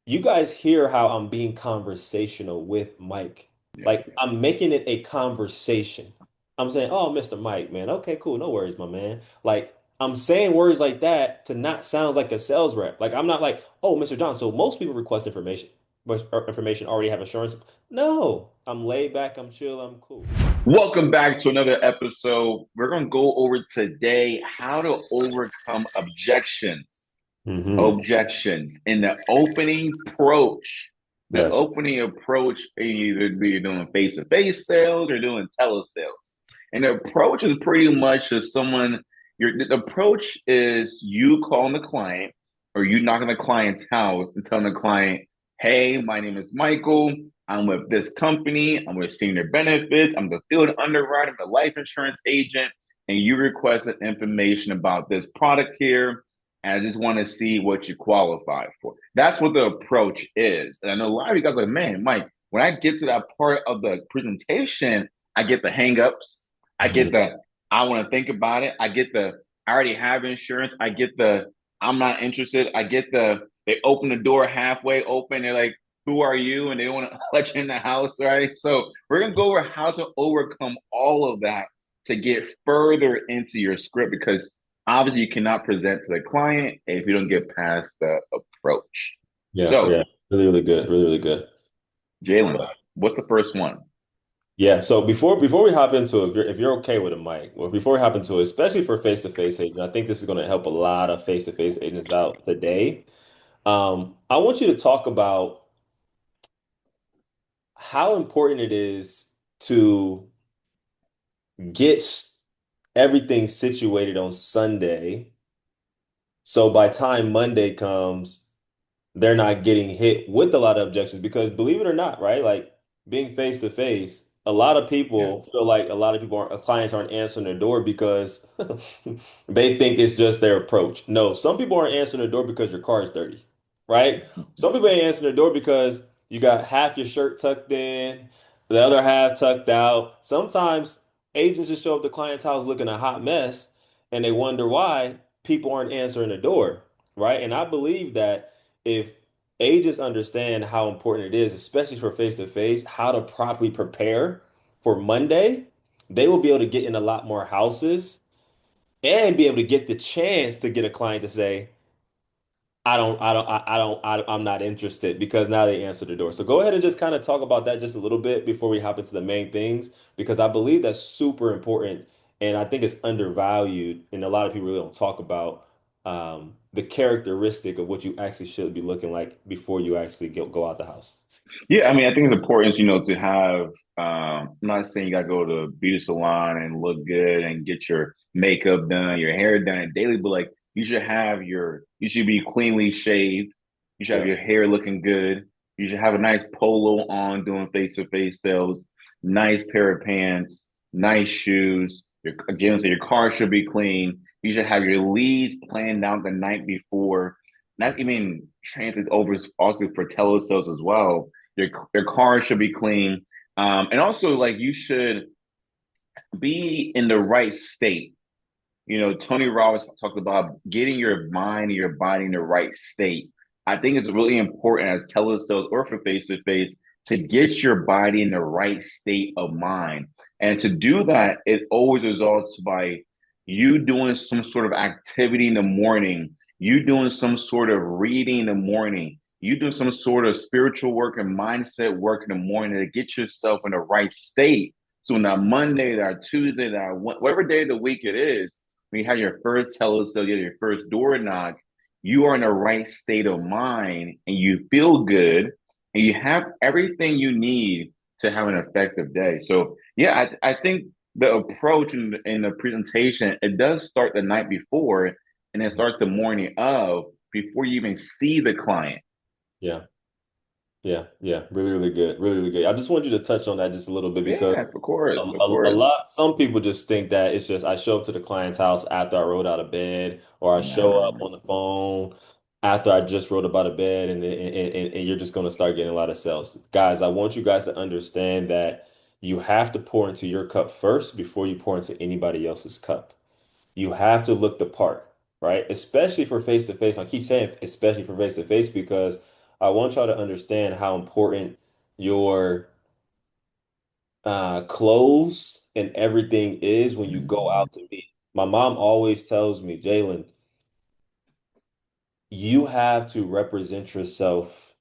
you guys hear how I'm being conversational with Mike. Yeah. Like I'm making it a conversation. I'm saying, "Oh, Mr. Mike, man. Okay, cool. No worries, my man." Like I'm saying words like that to not sound like a sales rep. Like I'm not like, "Oh, Mr. John." So most people request information, but information already have insurance. No, I'm laid back. I'm chill. I'm cool. Welcome back to another episode. We're going to go over today how to overcome objections. Hmm. Objections in the opening approach. The Yes. opening approach, either you're doing face-to-face sales or doing telesales. And the approach is pretty much just the approach is you calling the client or you knocking the client's house and telling the client, hey, my name is Michael. I'm with this company. I'm with Senior Benefits. I'm the field underwriter. I'm the life insurance agent. And you requested information about this product here. And I just want to see what you qualify for. That's what the approach is. And I know a lot of you guys are like, man, Mike, when I get to that part of the presentation, I get the hangups. I get Mhm. the, I want to think about it. I get the, I already have insurance. I get the, I'm not interested. I get the, they open the door halfway open. They're like, who are you? And they don't want to let you in the house, right? So we're going to go over how to overcome all of that to get further into your script because obviously you cannot present to the client if you don't get past the approach. Yeah, So, yeah. Really, really good. Really, really good. Jalen, what's the first one? Yeah, so before we hop into it, if you're okay with it, Mike, well, before we hop into it, especially for face-to-face agents, I think this is going to help a lot of face-to-face agents out today. I want you to talk about how important it is to get everything situated on Sunday, so by time Monday comes, they're not getting hit with a lot of objections because believe it or not, right? Like being face to face, a lot of Yeah. people feel like a lot of people aren't clients aren't answering their door because they think it's just their approach. No, some people aren't answering the door because your car is dirty, right? Some people ain't answering the door because you got half your shirt tucked in, the other half tucked out. Sometimes agents just show up to client's house looking a hot mess and they wonder why people aren't answering the door, right? And I believe that if agents understand how important it is, especially for face to face, how to properly prepare for Monday, they will be able to get in a lot more houses and be able to get the chance to get a client to say, I'm not interested because now they answer the door. So go ahead and just kind of talk about that just a little bit before we hop into the main things, because I believe that's super important and I think it's undervalued and a lot of people really don't talk about the characteristic of what you actually should be looking like before you actually go out the house. Yeah, I mean, I think it's important, to have, I'm not saying you got to go to a beauty salon and look good and get your makeup done, your hair done daily, but like you should be cleanly shaved. You should have Yeah. your hair looking good. You should have a nice polo on doing face-to-face sales, nice pair of pants, nice shoes. Again, so your car should be clean. You should have your leads planned out the night before. Not even translates over also for telesales as well. Your car should be clean, and also like you should be in the right state. Tony Robbins talked about getting your mind and your body in the right state. I think it's really important as telesales or for face to face to get your body in the right state of mind. And to do that, it always results by you doing some sort of activity in the morning, you doing some sort of reading in the morning, you doing some sort of spiritual work and mindset work in the morning to get yourself in the right state. So on that Monday, that Tuesday, that whatever day of the week it is, when you have your first telesale, you have your first door knock, you are in the right state of mind and you feel good and you have everything you need to have an effective day. So yeah, I think the approach in the presentation, it does start the night before and it starts the morning of before you even see the client. Yeah. Yeah. Yeah. Really, really good. Really, really good. I just wanted you to touch on that just a little bit because Yeah, of course, of a course. lot, some people just think that it's just I show up to the client's house after I rolled out of bed, or I show up Nah. on the phone after I just rolled up out of bed, and you're just going to start getting a lot of sales. Guys, I want you guys to understand that you have to pour into your cup first before you pour into anybody else's cup. You have to look the part, right? Especially for face to face. I keep saying especially for face to face because I want y'all to understand how important your clothes and everything is when you go Mhm. out to meet. My mom always tells me, Jalen, you have to represent yourself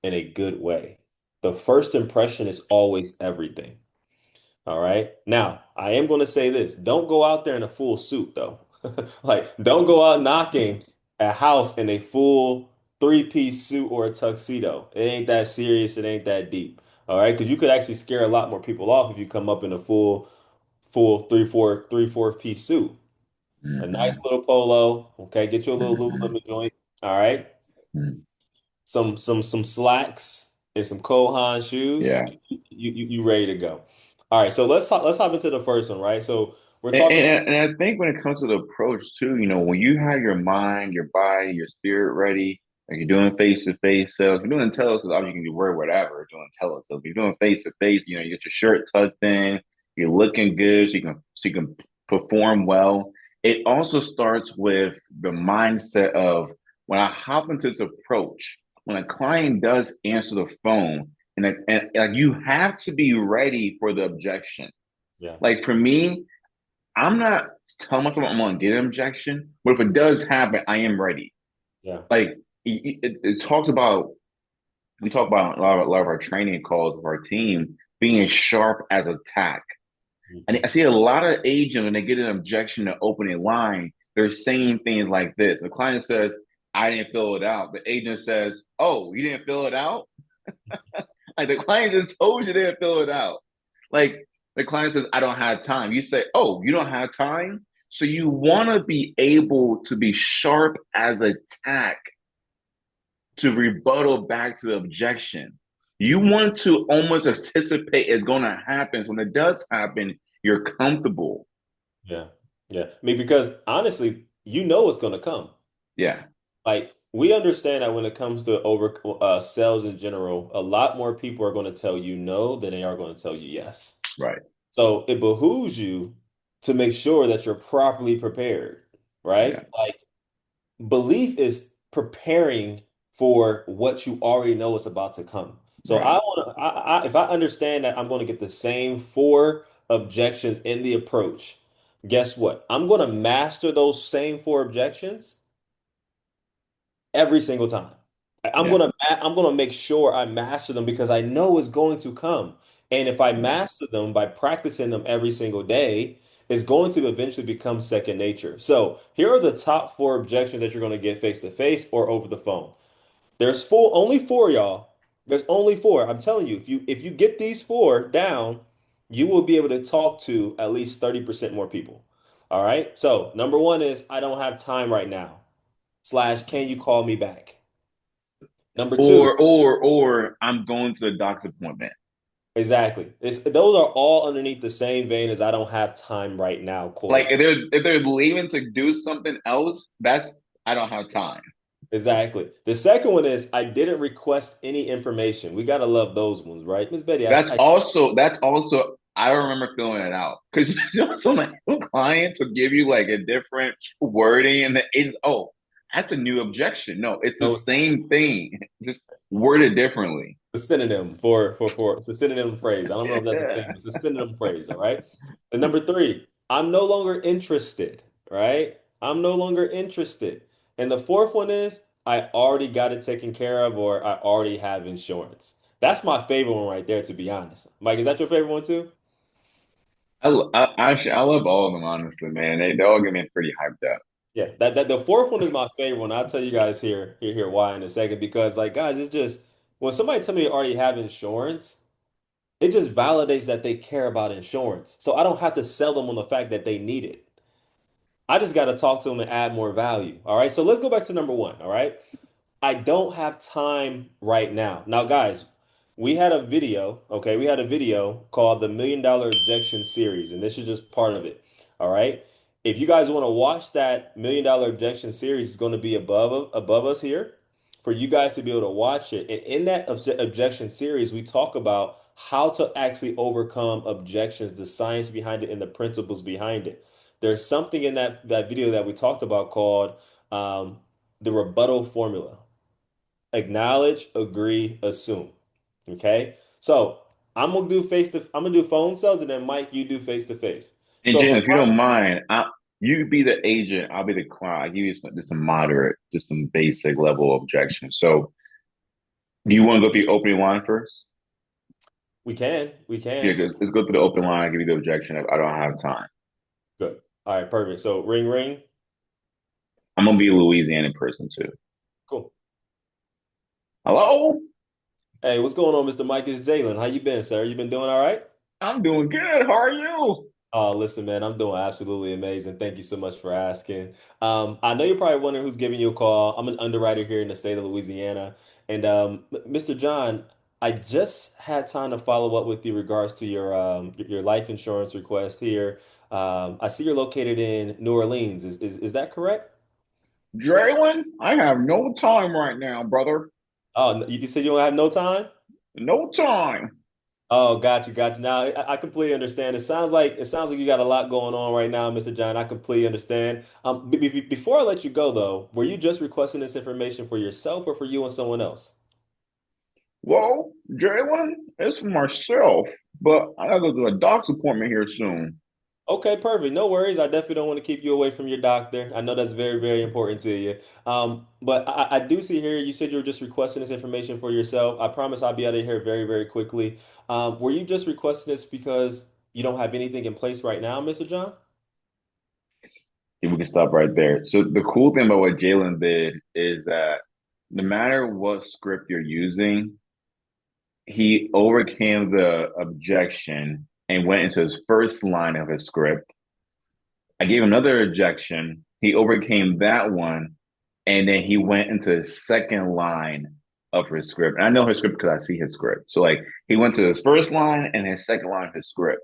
in a good way. The first impression is always everything. All right. Now, I am going to say this. Don't go out there in a full suit, though. Like, don't go out knocking a house in a full three-piece suit or a tuxedo. It ain't that serious. It ain't that deep. All right. Because you could actually scare a lot more people off if you come up in a full three, four piece suit. A nice Mhm. little polo. Okay. Get you a little Mhm. Lululemon joint. All right. Mhm. Some slacks and some Cole Haan shoes. Yeah. You ready to go. All right, so let's hop into the first one, right? So we're And, talking and, and I think when it comes to the approach too, when you have your mind, your body, your spirit ready, like you're doing face to face sales, you're doing telesales, obviously you can do wear whatever, doing telesales. If you're doing face to face, you get your shirt tucked in, you're looking good, so you can perform well. It also starts with the mindset of when I hop into this approach, when a client does answer the phone, and like you have to be ready for the objection. yeah, Like for me, I'm not telling myself I'm going to get an objection, but if it does happen, I am ready. yeah, Like it talks about, we talk about a lot of our training calls of our team being as sharp as a tack. And mhm, I see a lot of agents when they get an objection to opening line, they're saying things like this. The client says, "I didn't fill it out." The agent says, "Oh, you didn't fill it out?" Like the client just told you they didn't fill it out. Like the client says, I don't have time. You say, oh, you don't have time? So you want to be able to be sharp as a tack to rebuttal back to the objection. You mhm, want to almost anticipate it's going to happen. So when it does happen, you're comfortable. yeah, yeah. I mean, because honestly, you know it's gonna come. Yeah, Like we understand that when it comes to over sales in general, a lot more people are going to tell you no than they are going to tell you yes. right. So it behooves you to make sure that you're properly prepared, Yeah, right? Like belief is preparing for what you already know is about to come. So right. if I understand that I'm going to get the same four objections in the approach, guess what? I'm going to master those same four objections every single time. Yeah, I'm gonna make sure I master them because I know it's going to come. And if I yeah. master them by practicing them every single day, it's going to eventually become second nature. So here are the top four objections that you're going to get face to face or over the phone. There's only four, y'all. There's only four. I'm telling you, if you get these four down, you will be able to talk to at least 30% more people. All right. So number one is I don't have time right now. Slash, can you call me back? Number two, Or I'm going to the doctor's appointment. exactly. Those are all underneath the same vein as I don't have time right now, quote Like unquote. if they're leaving to do something else, that's I don't have time. Exactly. The second one is I didn't request any information. We gotta love those ones, right? Miss Betty, That's also I remember filling it out because some clients will give you like a different wording and it's that's a new objection. No, it's the no, it's not. same thing, just worded differently. A synonym for it's a synonym phrase. I don't know if that's a thing, Yeah. but it's a synonym phrase, all right? And number three, I'm no longer interested, right? I'm no longer interested. And the fourth one is I already got it taken care of or I already have insurance. That's my favorite one right there, to be honest. Mike, is that your favorite one too? Actually I love all of them honestly, man. They all get me pretty hyped up. Yeah, that the fourth one is my favorite one. I'll tell you guys here why in a second because like guys, it's just when somebody tell me they already have insurance, it just validates that they care about insurance. So I don't have to sell them on the fact that they need it. I just got to talk to them and add more value. All right. So let's go back to number one. All right. I don't have time right now. Now, guys, we had a video, okay? We had a video called the $1 Million Objection Series, and this is just part of it. All right. If you guys want to watch that $1 Million Objection Series, it's going to be above us here for you guys to be able to watch it. And in that objection series, we talk about how to actually overcome objections, the science behind it, and the principles behind it. There's something in that video that we talked about called um, the rebuttal formula. Acknowledge, agree, assume. Okay. So I'm gonna do phone sales, and then Mike, you do face to face. And So for Jen, if you don't mind, you be the agent, I'll be the client. I'll give you some moderate, just some basic level objections. So, do you want to go through the opening line first? we Yeah, can. let's go through the open line. I'll give you the objection if I don't have time. Good. All right, perfect. So ring ring. I'm gonna be a Louisiana person too. Cool. Hello? Hey, what's going on, Mr. Mike? It's Jalen. How you been, sir? You been doing all right? I'm doing good. How are you? Oh, listen, man, I'm doing absolutely amazing. Thank you so much for asking. I know you're probably wondering who's giving you a call. I'm an underwriter here in the state of Louisiana. And Mr. John, I just had time to follow up with you regards to your life insurance request here. I see you're located in New Orleans. Is that correct? Jalen, I have no time right now, brother. Oh, you said you don't have no time? No time. Oh, got you, got you. Now I completely understand. It sounds like you got a lot going on right now, Mr. John. I completely understand. Before I let you go though, were you just requesting this information for yourself or for you and someone else? Well, Jalen, it's for myself, but I gotta go to a doc's appointment here soon. Okay, perfect. No worries. I definitely don't want to keep you away from your doctor. I know that's very, very important to you. But I do see here you said you were just requesting this information for yourself. I promise I'll be out of here very, very quickly. Were you just requesting this because you don't have anything in place right now, Mr. John? If we can stop right there. So the cool thing about what Jalen did is that no matter what script you're using, he overcame the objection and went into his first line of his script. I gave another objection. He overcame that one, and then he went into his second line of his script. And I know his script because I see his script. So like he went to his first line and his second line of his script.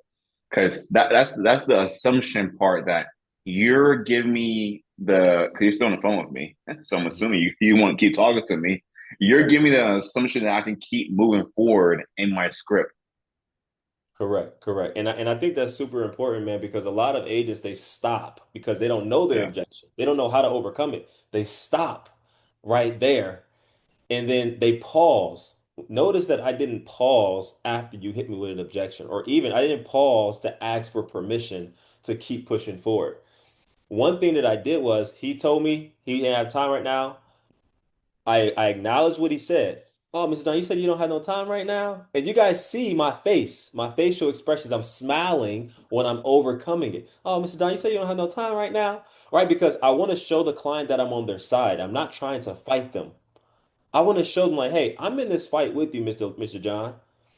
Because that's the assumption part that you're giving me because you're still on the phone with me. So I'm assuming you want to keep talking to me. You're giving me the assumption that I can keep moving forward in my script. Correct, correct. And I think that's super important, man, because a lot of agents they stop because they don't know their Yeah. objection. They don't know how to overcome it. They stop right there and then they pause. Notice that I didn't pause after you hit me with an objection, or even I didn't pause to ask for permission to keep pushing forward. One thing that I did was he told me he didn't have time right now. I acknowledged what he said. Oh, Mr. Dunn, you said you don't have no time right now? And you guys see my face, my facial expressions. I'm smiling when I'm overcoming it. Oh, Mr. Dunn, you said you don't have no time right now? Right? Because I want to show the client that I'm on their side. I'm not trying to fight them. I want to show them like, hey, I'm in this fight with you, Mr. John.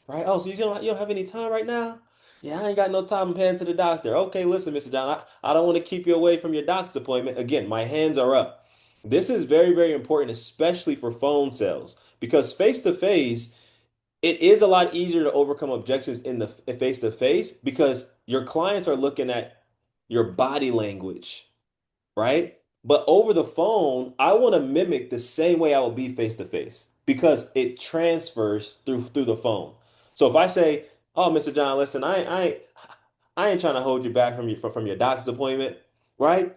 Right? Oh, so you don't have any time right now? Yeah, I ain't got no time. I'm heading to the doctor. Okay, listen, Mr. John, I don't want to keep you away from your doctor's appointment. Again, my hands are up. This is very, very important, especially for phone sales, because face to face, it is a lot easier to overcome objections in the face to face because your clients are looking at your body language, right? But over the phone, I want to mimic the same way I would be face to face because it transfers through the phone. So if I say, "Oh, Mr. John, listen, I ain't trying to hold you back from your doctor's appointment," right?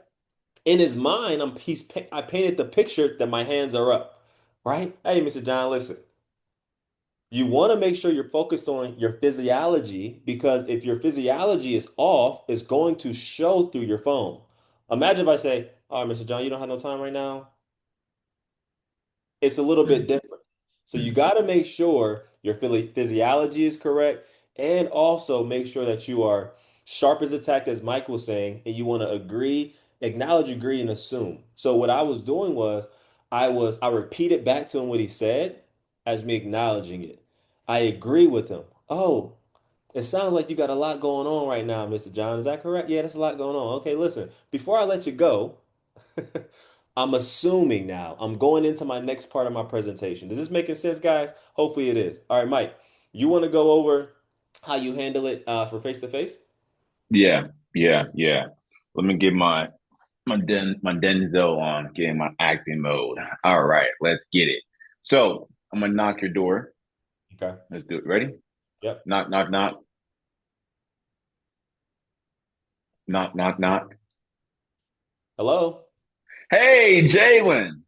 In his mind, I painted the picture that my hands are up, right? Hey, Mr. John, listen. You want to make sure you're focused on your physiology because if your physiology is off, it's going to show through your phone. Imagine if I say, "All right, Mr. John, you don't have no time right now." It's a little bit different. So you got to make sure your physiology is correct and also make sure that you are sharp as a tack, as Mike was saying, and you want to agree, acknowledge, agree, and assume. So what I was doing was I repeated back to him what he said as me acknowledging it. I agree with him. Oh, it sounds like you got a lot going on right now, Mr. John. Is that correct? Yeah, that's a lot going on. Okay, listen, before I let you go, I'm assuming now. I'm going into my next part of my presentation. Does this making sense, guys? Hopefully it is. All right, Mike, you want to go over how you handle it for face to face? Yeah, yeah. Let me get my Denzel on, get in my acting mode. All right, let's get it. So I'm gonna knock your door. Okay. Let's do it. Ready? Yep. Knock, knock, knock, knock, knock, knock. Hello. Hey, Jalen.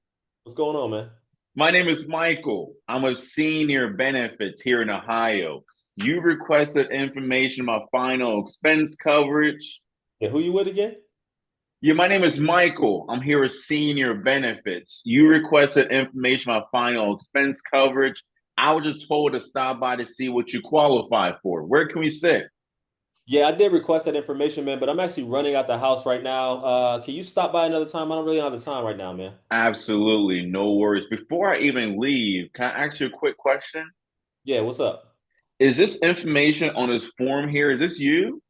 What's going on, man? My name is Michael. I'm a senior benefits here in Ohio. You requested information about final expense coverage. Yeah, who you with again? Yeah, my name is Michael. I'm here with senior benefits. You requested information about final expense coverage. I was just told to stop by to see what you qualify for. Where can we sit? Yeah, I did request that information, man, but I'm actually running out the house right now. Can you stop by another time? I don't really have the time right now, man. Absolutely, no worries. Before I even leave, can I ask you a quick question? Yeah, what's up? Is this information on this form here? Is this you?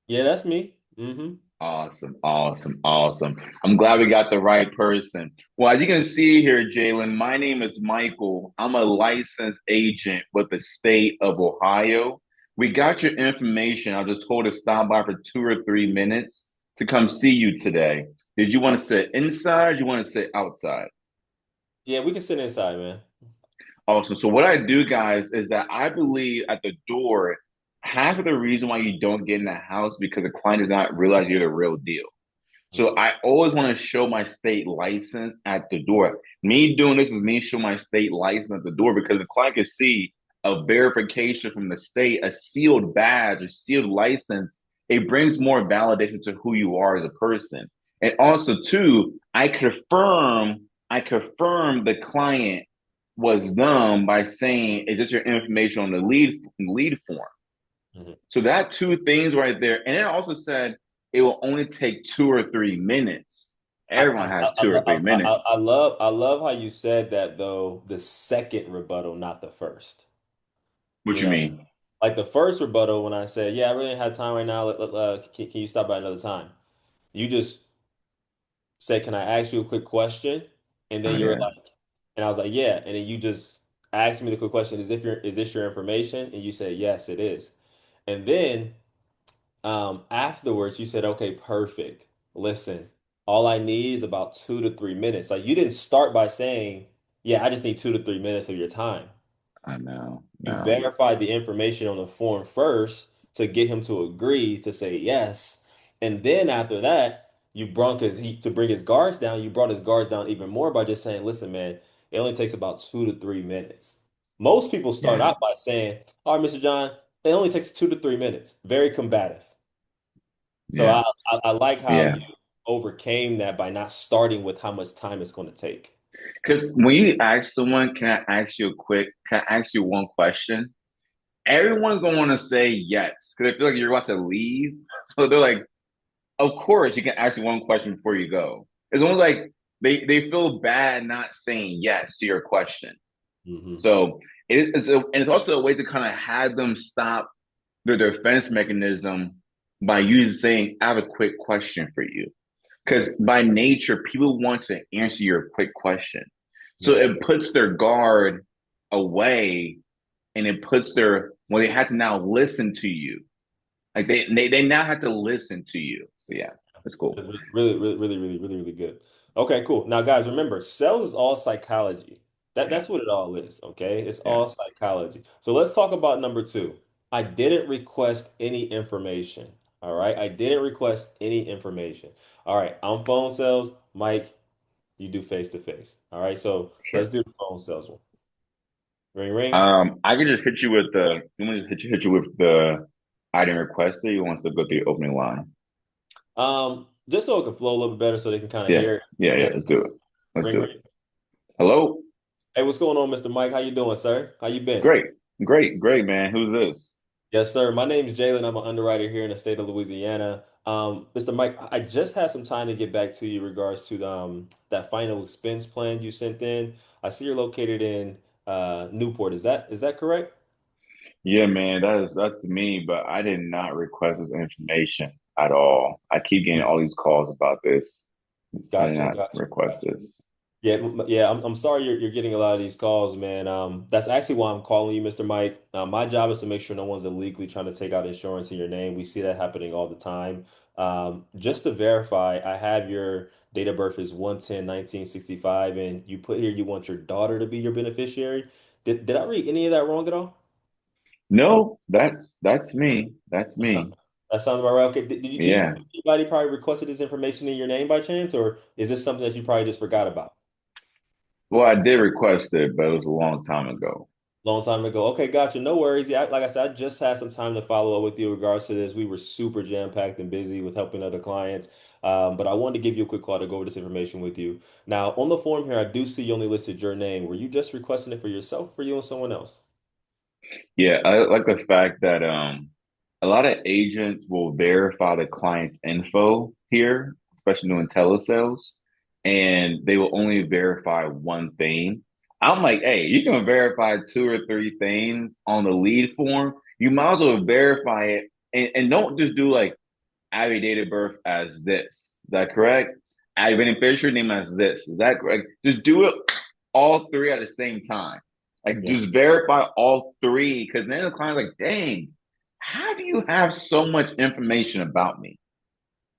Yeah, that's me. Mm-hmm. Awesome, awesome, awesome. I'm glad we got the right person. Well, as you can see here, Jalen, my name is Michael. I'm a licensed agent with the state of Ohio. We got your information. I was just told to stop by for 2 or 3 minutes to come see you today. Did you want to sit inside? Or you want to sit outside? Yeah, we can sit inside, man. Awesome. So what I do, guys, is that I believe at the door, half of the reason why you don't get in the house because the client does not realize you're the real deal. So Mhm. I always want to show my state license at the door. Me doing this is me showing my state license at the door because the client can see a verification from the state, a sealed badge, a sealed license. It brings more validation to who you are as a person. And also, too, I confirm the client was them by saying, is this your information on the lead form? Mhm. So that two things right there. And it also said it will only take 2 or 3 minutes. Everyone has two or three minutes. I love how you said that though, the second rebuttal, not the first. What You you know, mean? like the first rebuttal when I said, "Yeah, I really ain't had time right now. Can you stop by another time?" You just said, "Can I ask you a quick question?" And then Oh you were yeah, like, and I was like, "Yeah." And then you just asked me the quick question, is this your information?" And you said, "Yes, it is." And then afterwards, you said, "Okay, perfect. Listen, all I need is about 2 to 3 minutes." Like you didn't start by saying, "Yeah, I just need 2 to 3 minutes of your time." I know. You No. verified the information on the form first to get him to agree to say yes. And then after that, you brought to bring his guards down, you brought his guards down even more by just saying, "Listen, man, it only takes about 2 to 3 minutes." Most people start Yeah. out by saying, "All right, Mr. John, it only takes 2 to 3 minutes." Very combative. So Yeah. I like how Yeah. you overcame that by not starting with how much time it's going to take. Because when you ask someone, can I ask you one question? Everyone's gonna want to say yes because they feel like you're about to leave. So they're like, of course, you can ask one question before you go. It's almost like they feel bad not saying yes to your question. Hmm. So and it's also a way to kind of have them stop their defense mechanism by you saying, I have a quick question for you. Because Right. by nature, people want to answer your quick question. So Yeah. it puts their guard away and it puts well, they have to now listen to you. Like they now have to listen to you. So yeah, that's cool. It's really good. Okay, cool. Now, guys, remember, sales is all psychology. Yeah, That's what it all is. Okay, it's yeah, all psychology. So let's talk about number two. I didn't request any information. All right, I didn't request any information. All right, I'm phone sales. Mike, you do face to face. All right, so let's sure. do the phone sales one. Ring ring. I can just hit you with the. You want me to hit you with the item requested? You want to go through your opening line? Just so it can flow a little bit better, so they can kind of Yeah, hear it. yeah, And yeah. then Let's do it. Let's ring do it. ring. Hello. Hey, what's going on, Mr. Mike? How you doing, sir? How you been? Great, great, man. Who's this? Yes, sir. My name is Jalen. I'm an underwriter here in the state of Louisiana. Mr. Mike, I just had some time to get back to you regards to that final expense plan you sent in. I see you're located in Newport. Is that correct? Yeah, man. That's me. But I did not request this information at all. I keep getting all these calls about this. I did Gotcha, not gotcha, request gotcha. this. Yeah, yeah. I'm sorry you're getting a lot of these calls, man. That's actually why I'm calling you, Mr. Mike. My job is to make sure no one's illegally trying to take out insurance in your name. We see that happening all the time. Just to verify, I have your date of birth is 1/10/1965, and you put here you want your daughter to be your beneficiary. Did I read any of that wrong at all? No, that's me. That's That sounds, me. that sounds about right. Okay. Do you Yeah. think anybody probably requested this information in your name by chance, or is this something that you probably just forgot about? Well, I did request it, but it was a long time ago. Long time ago. Okay, gotcha. No worries. Yeah, like I said, I just had some time to follow up with you in regards to this. We were super jam-packed and busy with helping other clients. But I wanted to give you a quick call to go over this information with you. Now, on the form here, I do see you only listed your name. Were you just requesting it for yourself, for you and someone else? Yeah, I like the fact that a lot of agents will verify the client's info here, especially doing telesales, and they will only verify one thing. I'm like, hey, you can verify two or three things on the lead form. You might as well verify it and don't just do like Abby date of birth as this. Is that correct? Abby beneficiary name as this. Is that correct? Just do it all three at the same time. Like Yeah. just verify all three because then the client's like, dang, how do you have so much information about me?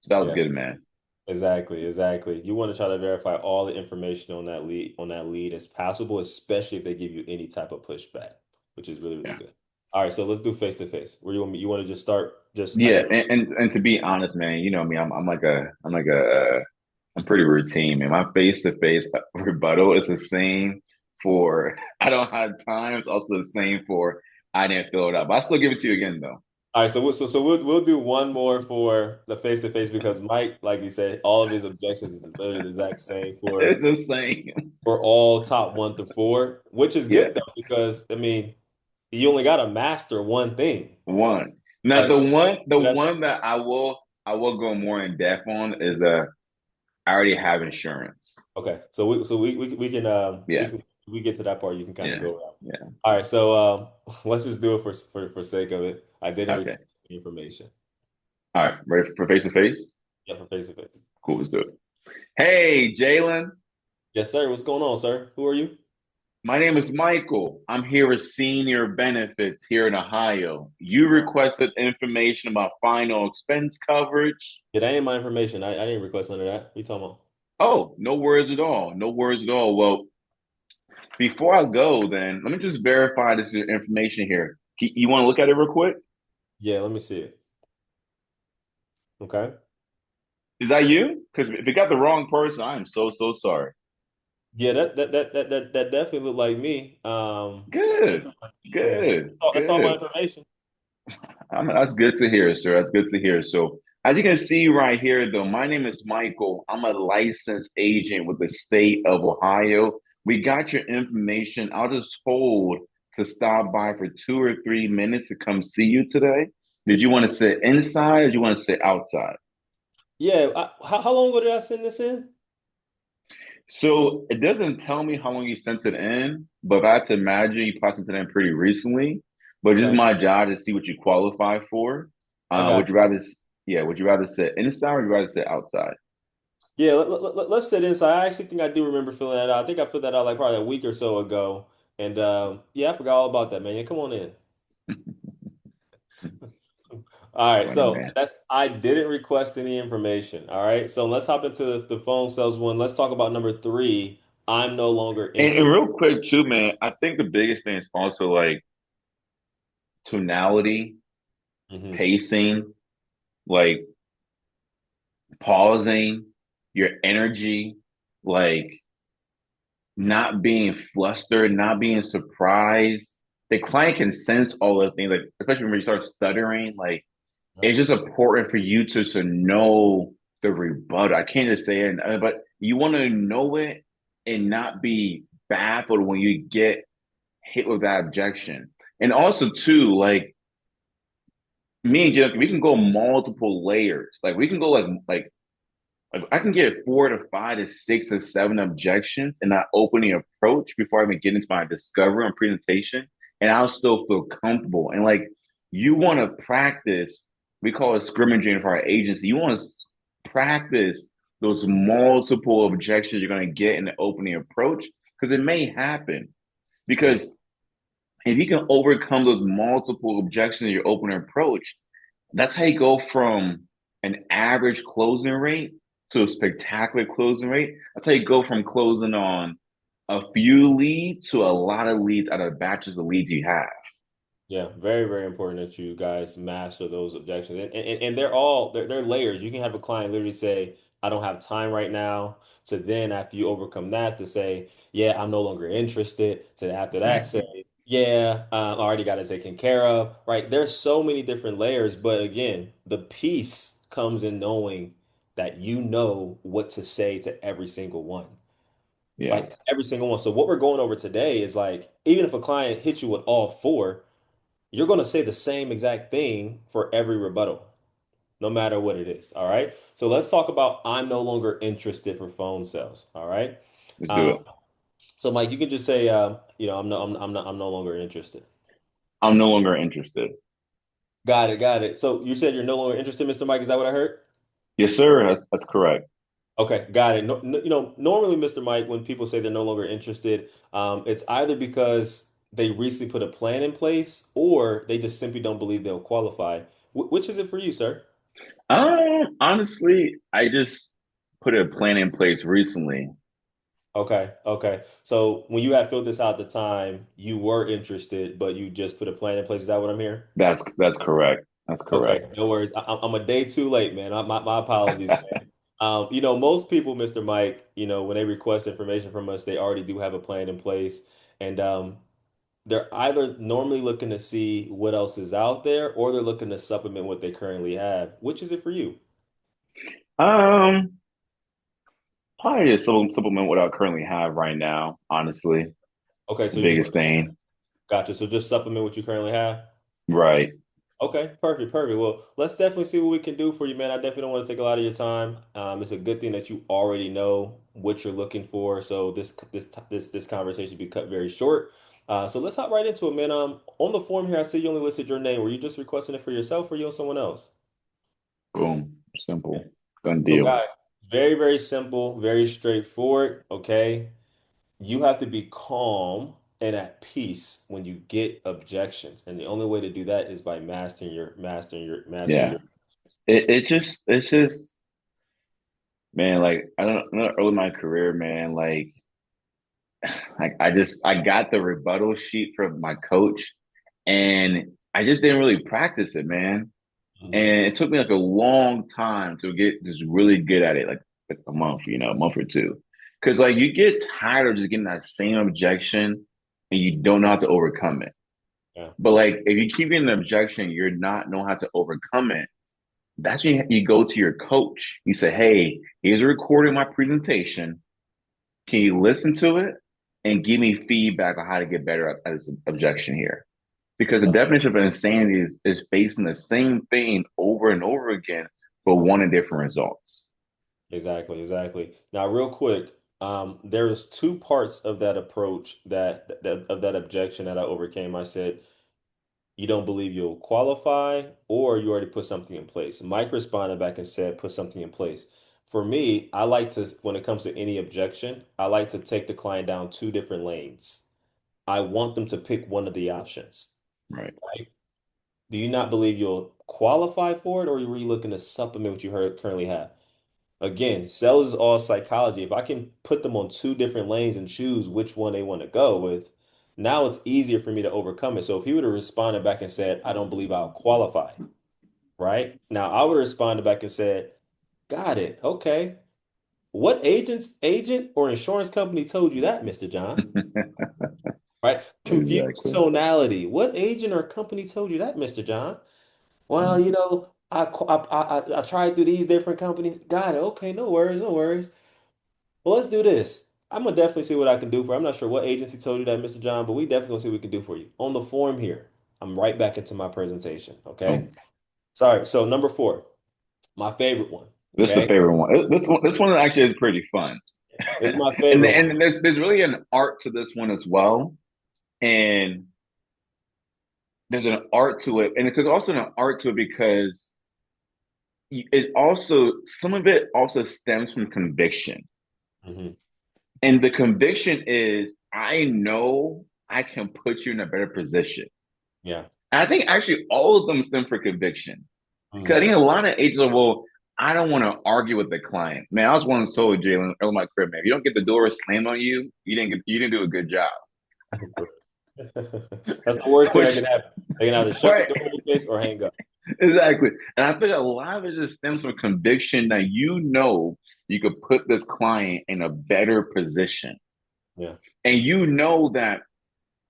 So that was Yeah. good, man. Exactly, exactly. You want to try to verify all the information on that lead as possible, especially if they give you any type of pushback, which is really, really Yeah. good. All right, so let's do face to face. Where you want to just start? Just I Yeah, get and to be honest, man, you know me, I'm pretty routine, man. My face to face rebuttal is the same for I don't have time. It's also the same for I didn't fill it up. But I still give it to you again though. all right. We'll do one more for the face to face because Mike, like you said, all of his objections is literally the exact same It's the same. for all top one through four, which is Yeah, good though because I mean you only got to master one thing. one. Now Like the that's one that I will go more in depth on is I already have insurance. Okay, we can Yeah, we get to that part. You can kind of yeah, go around. yeah. All right, so let's just do it for sake of it. I didn't Okay. request the information. All right. Ready for face to face? Yeah, for face to face. Cool, let's do it. Hey, Jalen. Yes, sir. What's going on, sir? Who are you? My name is Michael. I'm here with Senior Benefits here in Ohio. You Uh-huh. requested information about final expense coverage. Yeah, that ain't my information. I didn't request none of that. What you talking about? Oh, no worries at all. No worries at all. Well, before I go, then let me just verify this information here. You want to look at it real quick? Yeah, let me see it. Okay. Is that you? Because if you got the wrong person, I am so sorry. Yeah, that definitely looked like me. That Good, definitely looked like me, yeah. good, That's all my good. information. That's good to hear, sir. That's good to hear. So, as you can see right here, though, my name is Michael. I'm a licensed agent with the state of Ohio. We got your information. I was just told to stop by for 2 or 3 minutes to come see you today. Did you want to sit inside or did you want to sit outside? Yeah, how long ago did I send this in? So it doesn't tell me how long you sent it in, but if I had to imagine you probably sent it in pretty recently. But it's Okay, my job to see what you qualify for. I Would got you you. rather, yeah, would you rather sit inside or would you rather sit outside? Yeah, let's sit inside. I actually think I do remember filling that out. I think I filled that out like probably a week or so ago. And yeah, I forgot all about that, man. Yeah, come on in. All right, Funny so man. that's I didn't request any information. All right, so let's hop into the phone sales one. Let's talk about number three. I'm no longer And interested. real quick too, man, I think the biggest thing is also like tonality, Hmm. pacing, like pausing, your energy, like not being flustered, not being surprised. The client can sense all those things, like especially when you start stuttering, like it's just important for you to know the rebuttal. I can't just say it, but you want to know it and not be baffled when you get hit with that objection. And also, too, like me and Jeff, we can go multiple layers. Like we can go like I can get 4 to 5 to 6 or 7 objections in that opening approach before I even get into my discovery and presentation, and I'll still feel comfortable. And like you want to practice, we call it scrimmaging for our agency. You want to practice those multiple objections you're going to get in the opening approach because it may happen. Yeah, Because if you can overcome those multiple objections in your opening approach, that's how you go from an average closing rate to a spectacular closing rate. That's how you go from closing on a few leads to a lot of leads out of batches of leads you have. yeah, very, very important that you guys master those objections. And they're layers. You can have a client literally say, I don't have time right now, to then after you overcome that to say, yeah, I'm no longer interested, to after that say, yeah, I already got it taken care of, right? There's so many different layers, but again, the peace comes in knowing that you know what to say to every single one, Yeah, like every single one. So what we're going over today is like, even if a client hits you with all four, you're going to say the same exact thing for every rebuttal, no matter what it is. All right. So let's talk about I'm no longer interested for phone sales. All right. let's do Um, it. so Mike, you can just say, I'm no longer interested. I'm no longer interested. Got it. Got it. So you said you're no longer interested, Mr. Mike. Is that what I heard? Yes, sir. That's correct. Okay, got it. No, normally, Mr. Mike, when people say they're no longer interested, it's either because they recently put a plan in place or they just simply don't believe they'll qualify. Which is it for you, sir? Honestly, I just put a plan in place recently. Okay, okay. So when you had filled this out at the time, you were interested, but you just put a plan in place. Is that what I'm hearing? That's correct. That's correct. Okay, no worries. I'm a day too late, man. My apologies, man. Most people, Mr. Mike, when they request information from us, they already do have a plan in place. And they're either normally looking to see what else is out there or they're looking to supplement what they currently have. Which is it for you? Um, Probably a supplement what I currently have right now, honestly. Okay, The so you're just biggest looking to, thing. gotcha. So just supplement what you currently have. Right. Okay, perfect, perfect. Well, let's definitely see what we can do for you, man. I definitely don't want to take a lot of your time. It's a good thing that you already know what you're looking for. So this conversation be cut very short. So let's hop right into it, man. On the form here, I see you only listed your name. Were you just requesting it for yourself or you on someone else? Boom. Simple. Done So, deal. guys, very, very simple, very straightforward. Okay. You have to be calm and at peace when you get objections. And the only way to do that is by mastering Yeah. your. It's just man, like I don't early in my career, man, like I got the rebuttal sheet from my coach and I just didn't really practice it, man. Mhm. And it took me like a long time to get just really good at it, like a month, a month or two. Cause like you get tired of just getting that same objection and you don't know how to overcome it. Yeah. But like if you keep getting an objection, you're not know how to overcome it. That's when you go to your coach. You say, hey, here's a recording of my presentation. Can you listen to it and give me feedback on how to get better at this objection here? Because the definition of insanity is facing the same thing over and over again, but wanting different results. Exactly, exactly. Now, real quick, there's two parts of that approach that objection that I overcame. I said, you don't believe you'll qualify, or you already put something in place. Mike responded back and said, put something in place. For me, I like to, when it comes to any objection, I like to take the client down two different lanes. I want them to pick one of the options, Right. right? Do you not believe you'll qualify for it, or are you looking to supplement what you currently have? Again, sales is all psychology. If I can put them on two different lanes and choose which one they want to go with, now it's easier for me to overcome it. So if he would have responded back and said, I don't believe I'll qualify, right? Now I would have responded back and said, got it. Okay. What agent or insurance company told you that, Mr. John? Right? Confused Exactly. tonality. What agent or company told you that, Mr. John? Well, I tried through these different companies. Got it. Okay, no worries, no worries. Well, let's do this. I'm gonna definitely see what I can do for. I'm not sure what agency told you that, Mr. John, but we definitely gonna see what we can do for you. On the form here, I'm right back into my presentation. Okay. Oh, Sorry. So number four, my favorite one. this is the Okay. favorite one. This one actually is pretty fun. This is my and favorite one. and there's really an art to this one as well. And there's an art to it. And there's also an art to it because it also some of it also stems from conviction. Hmm. And the conviction is I know I can put you in a better position. Yeah. And I think actually all of them stem from conviction. Because I Hmm. think a lot of agents are, well, I don't want to argue with the client. Man, I was once told Jalen early in my career, man, if you don't get the door slammed on you, you didn't do a good job. That's the worst thing that can Which happen. They can either shut the right, door in your face or hang up. Exactly. And I think a lot of it just stems from conviction that you could put this client in a better position. Yeah. And you know that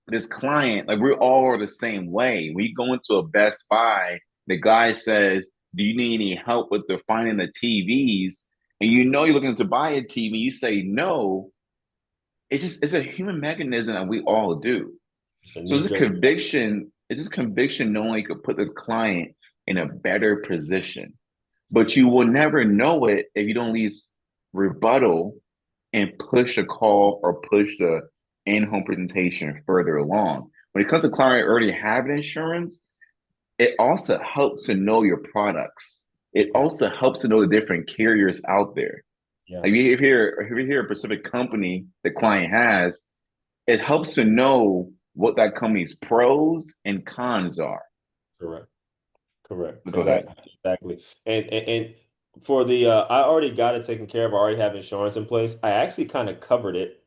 this client, like we're all the same way. We go into a Best Buy, the guy says, "Do you need any help with the finding the TVs?" And you know you're looking to buy a TV, you say no. It's a human mechanism that we all do. It's a So knee-jerk. it's this conviction knowing you could put this client in a better position. But you will never know it if you don't at least rebuttal and push a call or push the in-home presentation further along. When it comes to client already having insurance, it also helps to know your products. It also helps to know the different carriers out there. Yeah. Like if you hear a specific company the client has, it helps to know what that company's pros and cons are. Correct. Correct. But go ahead. Exactly. Exactly. And for the I already got it taken care of. I already have insurance in place. I actually kind of covered it.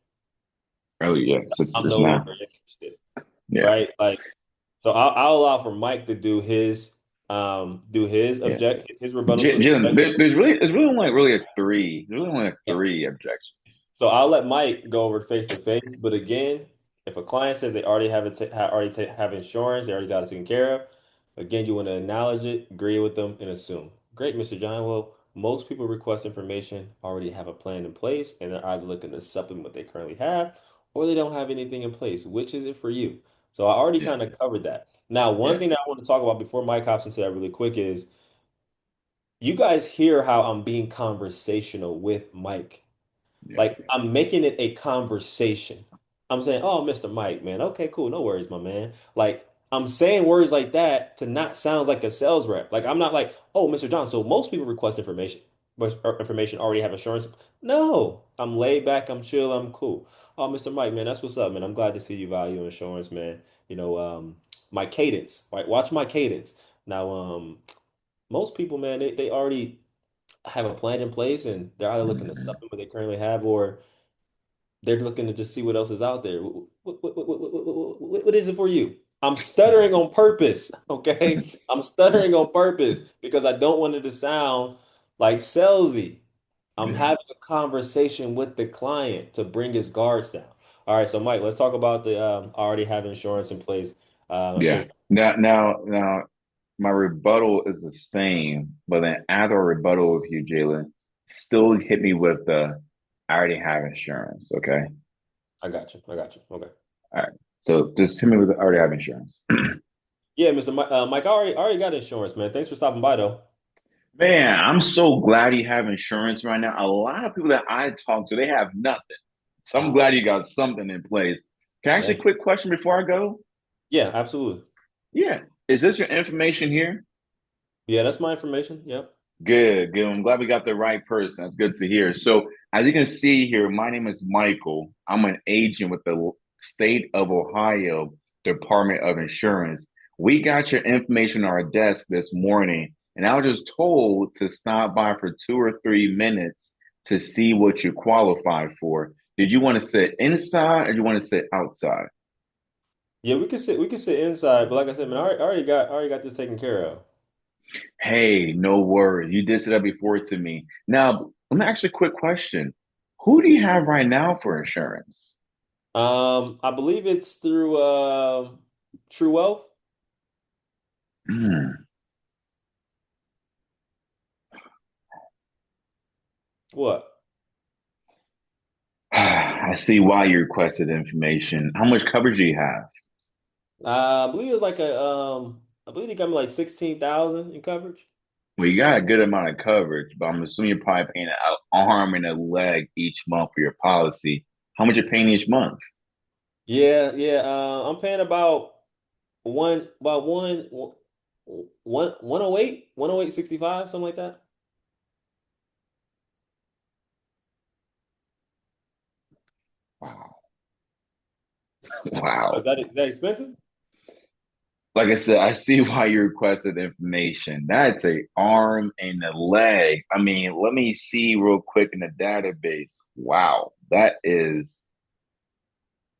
Earlier, yeah, I'm just no now. longer interested. Yeah, Right? Like, so I'll allow for Mike to do his yeah. rebuttal to the Jim, objection. there's really only like really a three. There's really only like Yeah. three objections. So I'll let Mike go over face to face. But again, if a client says they already have have insurance, they already got it taken care of. Again, you want to acknowledge it, agree with them, and assume. Great, Mr. John. Well, most people request information already have a plan in place, and they're either looking to supplement what they currently have, or they don't have anything in place. Which is it for you? So I already Yeah, kind of covered that. Now, one yeah, thing that I want to talk about before Mike hops into that really quick is you guys hear how I'm being conversational with Mike. yeah, Like I'm making it a conversation. I'm saying, "Oh, Mr. Mike, man. Okay, cool. No worries, my man." Like I'm saying words like that to not sound like a sales rep. Like I'm not like, "Oh, Mr. John, so most people request information, but information already have insurance." No, I'm laid back, I'm chill, I'm cool. Oh, Mr. Mike, man, that's what's up, man. I'm glad to see you value insurance, man. My cadence, right? Watch my cadence. Now, most people, man, they already have a plan in place and they're either looking to supplement what they currently have or they're looking to just see what else is out there. What is it for you? I'm stuttering on purpose, okay? I'm stuttering on purpose because I don't want it to sound like salesy. I'm yeah, having a conversation with the client to bring his guards down. All right, so Mike, let's talk about the I already have insurance in place. yeah. Face. Now, my rebuttal is the same, but then after a rebuttal with you, Jalen, still hit me with the I already have insurance. Okay, I got you. I got you. Okay. all right. So just hit me with the I already have insurance. Yeah, Mr. Mike, I already got insurance, man. Thanks for stopping by, though. Man, I'm so glad you have insurance right now. A lot of people that I talk to, they have nothing. So I'm Ah, glad you got something in place. Can I ask you yeah, a quick question before I go? yeah, absolutely. Yeah. Is this your information here? Yeah, that's my information. Yep, Good, good. I'm glad we got the right person. That's good to hear. So, as you can see here, my name is Michael. I'm an agent with the state of Ohio Department of Insurance. We got your information on our desk this morning, and I was just told to stop by for 2 or 3 minutes to see what you qualify for. Did you want to sit inside or do you want to sit outside? yeah, we can sit inside, but like I said, man, I already got this taken care of. Hey, no worries. You did say that before to me. Now, let me ask you a quick question. Who do you have right now for insurance? I believe it's through True Wealth. Hmm. What? I see why you requested information. How much coverage do you have? I believe it's like I believe they got me like 16,000 in coverage. Well, you got a good amount of coverage, but I'm assuming you're probably paying an arm and a leg each month for your policy. How much you're paying each month? Yeah, yeah. I'm paying about 108, 108.65, something like that. Wow. Wow. Is that expensive? Like I said, I see why you requested information. That's a arm and a leg. I mean, let me see real quick in the database. Wow, that is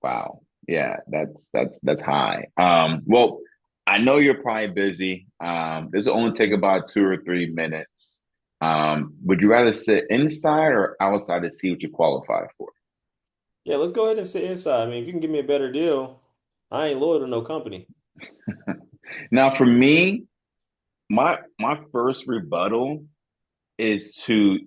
wow. Yeah, that's high. Well, I know you're probably busy. This will only take about 2 or 3 minutes. Would you rather sit inside or outside to see what you qualify for? Yeah, let's go ahead and sit inside. I mean, if you can give me a better deal, I ain't loyal to no company. Now, for me, my first rebuttal is to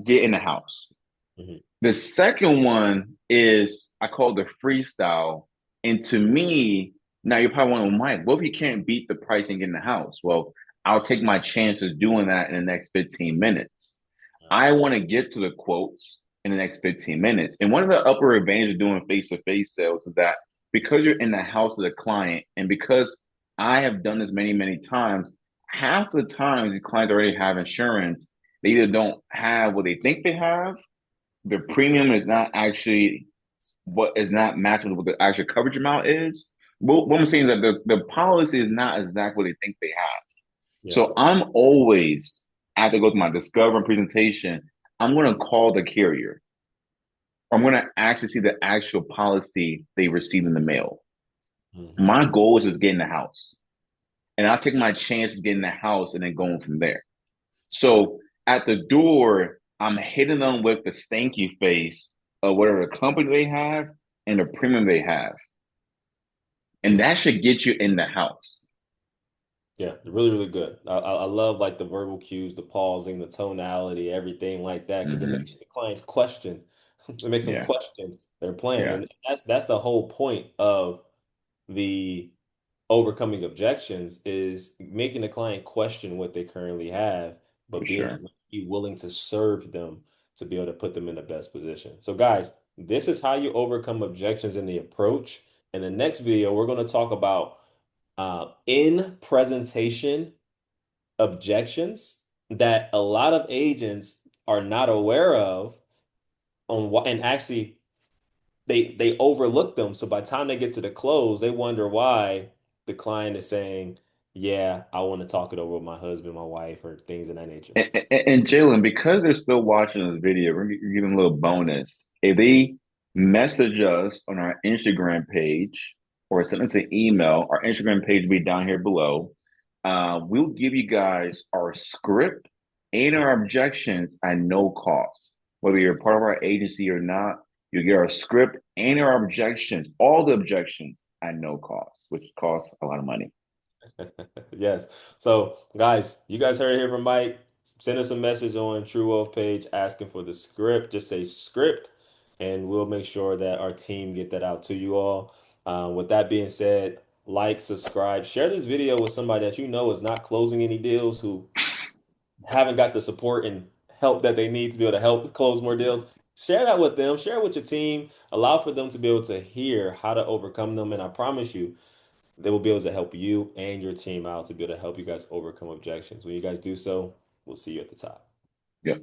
get in the house. Mhm. The second one is I call the freestyle. And to me, now you're probably wondering, Mike, what if you can't beat the price and get in the house? Well, I'll take my chances doing that in the next 15 minutes. I want to get to the quotes in the next 15 minutes. And one of the upper advantages of doing face-to-face sales is that because you're in the house of the client, and because I have done this many, many times, half the times the clients already have insurance. They either don't have what they think they have, the premium is not actually what is not matching what the actual coverage amount is. What I'm saying is that the policy is not exactly what they think they have. Yeah. So I'm always, after I go to my discover and presentation, I'm going to call the carrier. I'm going to actually see the actual policy they received in the mail. Hmm. My goal is just getting the house. And I'll take my chances getting the house and then going from there. So at the door, I'm hitting them with the stanky face of whatever company they have and the premium they have. And Yeah. that should get you in the house. Yeah, really, really good. I love like the verbal cues, the pausing, the tonality, everything like that, because it Hmm. makes the clients question. It makes them Yeah, question their plan, yeah, and that's the whole point of the overcoming objections is making the client question what they currently have, for but sure. be willing to serve them to be able to put them in the best position. So, guys, this is how you overcome objections in the approach. In the next video, we're going to talk about in presentation objections that a lot of agents are not aware of on what and actually they overlook them. So by the time they get to the close, they wonder why the client is saying, "Yeah, I want to talk it over with my husband, my wife, or things of that nature." And Jalen, because they're still watching this video, we're gonna give them a little bonus. If they message us on our Instagram page or send us an email, our Instagram page will be down here below. We'll give you guys our script and our objections at no cost. Whether you're part of our agency or not, you get our script and our objections, all the objections at no cost, which costs a lot of money. Yes. So, guys, you guys heard it here from Mike. Send us a message on True Wealth page asking for the script. Just say script, and we'll make sure that our team get that out to you all. With that being said, like, subscribe, share this video with somebody that you know is not closing any deals, who haven't got the support and help that they need to be able to help close more deals. Share that with them. Share it with your team. Allow for them to be able to hear how to overcome them. And I promise you, they will be able to help you and your team out to be able to help you guys overcome objections. When you guys do so, we'll see you at the top. Yep.